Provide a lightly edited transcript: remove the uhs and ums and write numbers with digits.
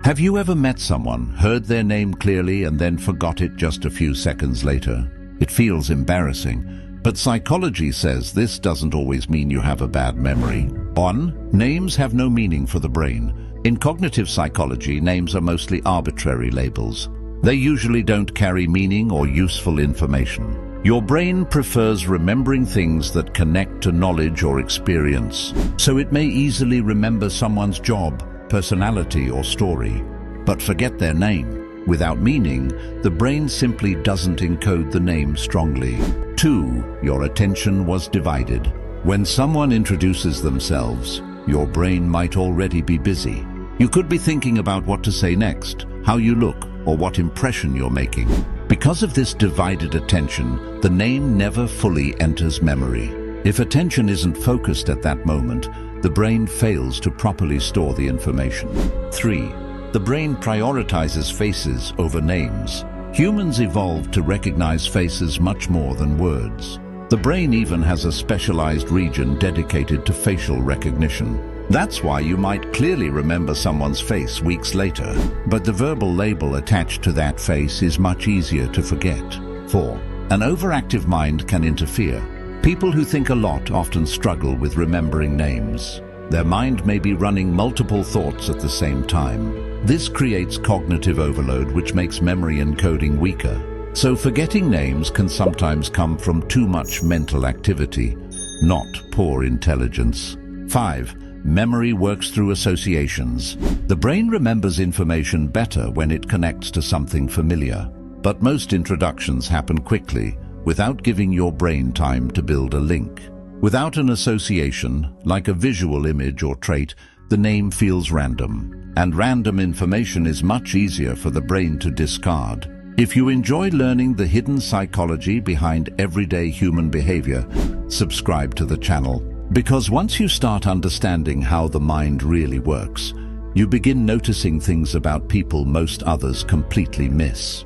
Have you ever met someone, heard their name clearly, and then forgot it just a few seconds later? It feels embarrassing, but psychology says this doesn't always mean you have a bad memory. 1. Names have no meaning for the brain. In cognitive psychology, names are mostly arbitrary labels. They usually don't carry meaning or useful information. Your brain prefers remembering things that connect to knowledge or experience, so it may easily remember someone's job, personality, or story, but forget their name. Without meaning, the brain simply doesn't encode the name strongly. 2. Your attention was divided. When someone introduces themselves, your brain might already be busy. You could be thinking about what to say next, how you look, or what impression you're making. Because of this divided attention, the name never fully enters memory. If attention isn't focused at that moment, the brain fails to properly store the information. 3. The brain prioritizes faces over names. Humans evolved to recognize faces much more than words. The brain even has a specialized region dedicated to facial recognition. That's why you might clearly remember someone's face weeks later, but the verbal label attached to that face is much easier to forget. 4. An overactive mind can interfere. People who think a lot often struggle with remembering names. Their mind may be running multiple thoughts at the same time. This creates cognitive overload, which makes memory encoding weaker. So forgetting names can sometimes come from too much mental activity, not poor intelligence. 5. Memory works through associations. The brain remembers information better when it connects to something familiar. But most introductions happen quickly, without giving your brain time to build a link. Without an association, like a visual image or trait, the name feels random. And random information is much easier for the brain to discard. If you enjoy learning the hidden psychology behind everyday human behavior, subscribe to the channel. Because once you start understanding how the mind really works, you begin noticing things about people most others completely miss.